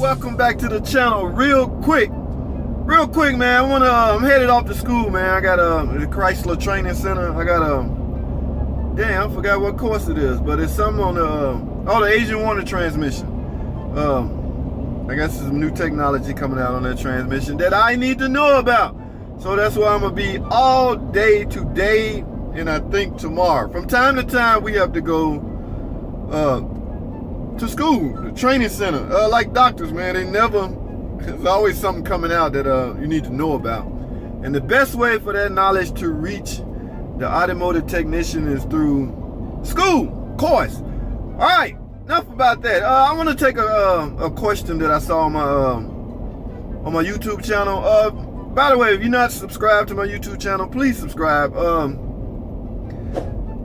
welcome back to the channel. Real quick, man. I'm headed off to school, man. I got the Chrysler Training Center. I got damn, I forgot what course it is, but it's something on the Asian water transmission. I guess there's some new technology coming out on that transmission that I need to know about. So that's where I'm gonna be all day today, and I think tomorrow. From time to time, we have to go to school, the training center. Like doctors, man, there's always something coming out that you need to know about. And the best way for that knowledge to reach the automotive technician is through school, course. All right, enough about that. I want to take a question that I saw on my YouTube channel. By the way, if you're not subscribed to my YouTube channel, please subscribe.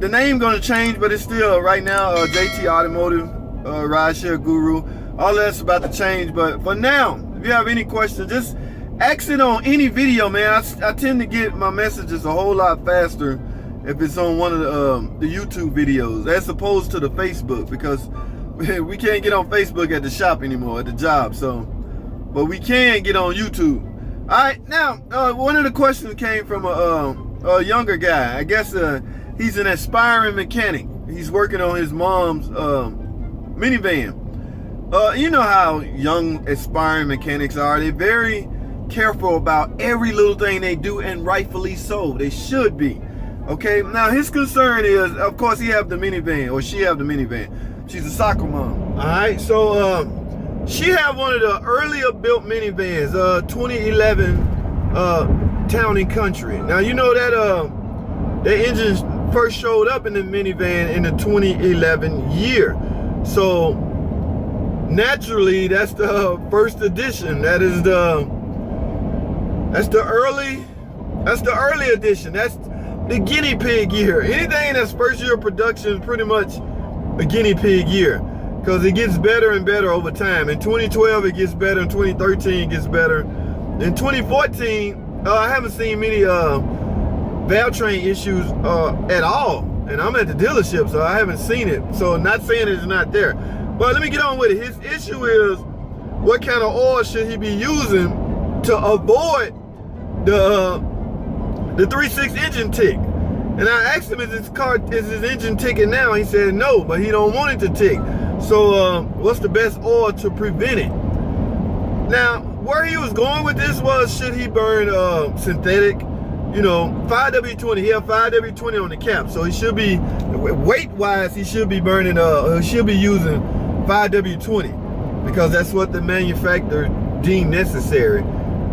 The name gonna change, but it's still right now JT Automotive, Rideshare Guru. All that's about to change, but for now, if you have any questions, just ask it on any video, man. I tend to get my messages a whole lot faster if it's on one of the YouTube videos as opposed to the Facebook, because we can't get on Facebook at the shop anymore, at the job. So, but we can get on YouTube. All right, now one of the questions came from a younger guy. I guess he's an aspiring mechanic. He's working on his mom's minivan. You know how young aspiring mechanics are. They're very careful about every little thing they do, and rightfully so. They should be. Okay, now his concern is, of course, he have the minivan, or she have the minivan. She's a soccer mom. All right, so she have one of the earlier built minivans, 2011 Town and Country. Now you know that the engine first showed up in the minivan in the 2011 year. So naturally, that's the first edition. That's the early edition. That's the guinea pig year. Anything that's first year production is pretty much a guinea pig year, because it gets better and better over time. In 2012 it gets better, in 2013 it gets better. In 2014 I haven't seen many valve train issues at all, and I'm at the dealership, so I haven't seen it. So not saying it's not there, but let me get on with it. His issue is, what kind of oil should he be using to avoid the 3.6 engine tick? And I asked him, is his engine ticking now? He said no, but he don't want it to tick. So what's the best oil to prevent it? Now, where he was going with this was, should he burn synthetic, 5W20? He have 5W20 on the cap, so he should be, weight-wise, he should be burning, he should be using 5W20, because that's what the manufacturer deemed necessary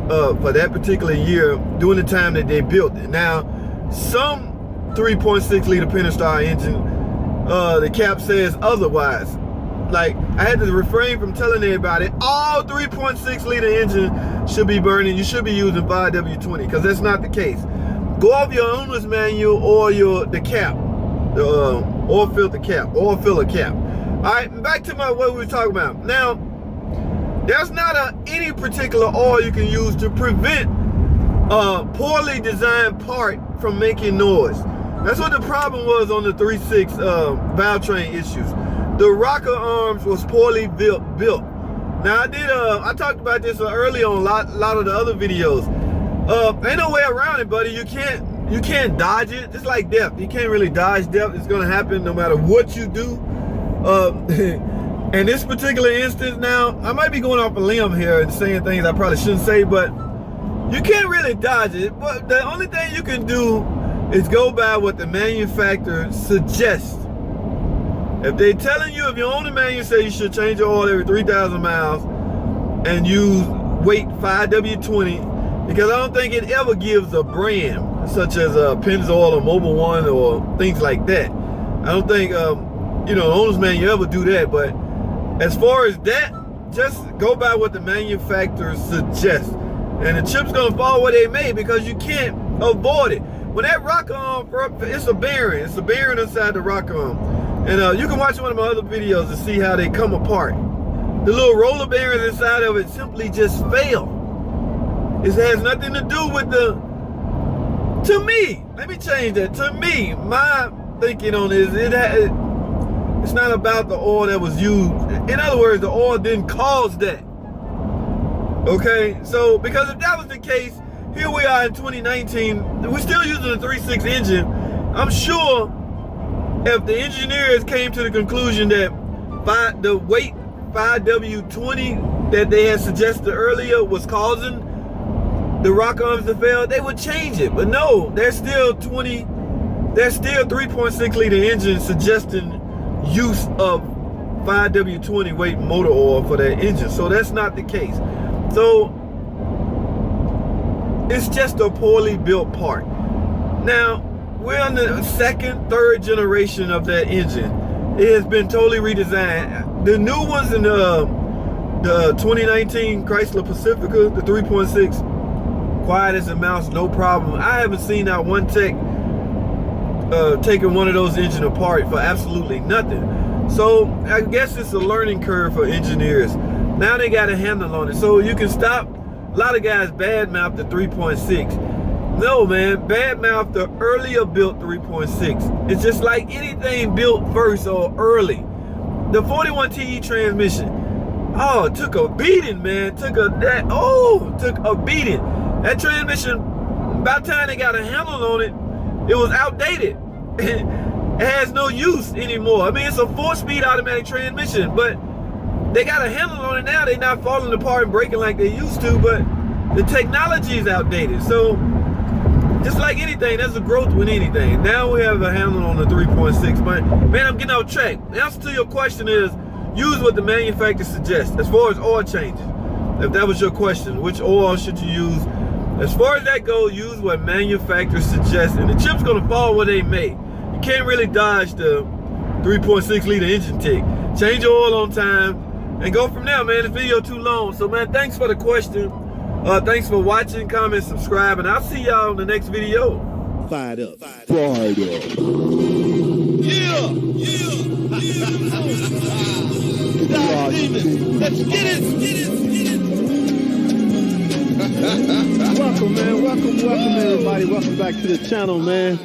for that particular year during the time that they built it. Now, some 3.6 liter Pentastar engine, the cap says otherwise. Like, I had to refrain from telling everybody all 3.6 liter engine should be burning, you should be using 5W20, because that's not the case. Go off your owner's manual or the cap, the oil filler cap. All right, back to what we were talking about. Now, there's not any particular oil you can use to prevent a poorly designed part from making noise. That's what the problem was on the 3.6 valve train issues. The rocker arms was poorly built. Now I talked about this early on a lot of the other videos. Ain't no way around it, buddy. You can't dodge it. Just like death, you can't really dodge death. It's gonna happen no matter what you do. In this particular instance, now I might be going off a limb here and saying things I probably shouldn't say, but you can't really dodge it. But the only thing you can do is go by what the manufacturer suggests. If they're telling you, if you own the manual say you should change your oil every 3,000 miles and use weight 5W20, because I don't think it ever gives a brand such as Pennzoil or Mobil 1 or things like that. I don't think owner's manual ever do that. But as far as that, just go by what the manufacturer suggests, and the chip's gonna fall where they may, because you can't avoid it. When that rocker arm, it's a bearing inside the rocker arm. And you can watch one of my other videos to see how they come apart. The little roller bearings inside of it simply just fail. It has nothing to do with to me, let me change that. To me, my thinking on this, it's not about the oil that was used. In other words, the oil didn't cause that. Okay, so because if that was the case, here we are in 2019, we're still using a 3.6 engine. I'm sure if the engineers came to the conclusion that the weight 5W20 that they had suggested earlier was causing the rock arms to fail, they would change it. But no, there's still 3.6 liter engine suggesting use of 5W20 weight motor oil for that engine. So that's not the case. So it's just a poorly built part. Now, we're on the second, third generation of that engine. It has been totally redesigned. The new ones in the 2019 Chrysler Pacifica, the 3.6, quiet as a mouse, no problem. I haven't seen not one tech taking one of those engine apart for absolutely nothing. So I guess it's a learning curve for engineers. Now they got a handle on it. So you can stop. A lot of guys badmouth the 3.6. No, man, badmouth the earlier built 3.6. It's just like anything built first or early. The 41TE transmission, oh, it took a beating, man. Took a beating. That transmission, by the time they got a handle on it, it was outdated. It has no use anymore. I mean, it's a 4-speed automatic transmission, but they got a handle on it now. They're not falling apart and breaking like they used to, but the technology is outdated. So just like anything, there's a growth with anything. Now we have a handle on the 3.6, but man, I'm getting off track. The answer to your question is use what the manufacturer suggests. As far as oil changes, if that was your question, which oil should you use? As far as that goes, use what manufacturers suggest, and the chip's gonna fall where they may. You can't really dodge the 3.6 liter engine tick. Change your oil on time and go from there, man. This video too long. So man, thanks for the question. Thanks for watching, comment, subscribe, and I'll see y'all in the next video. Fired up. Yeah, let's get it. Welcome, man. Welcome, everybody. Welcome back to the channel, man.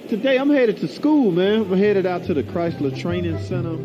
Today I'm headed to school, man. I'm headed out to the Chrysler Training Center.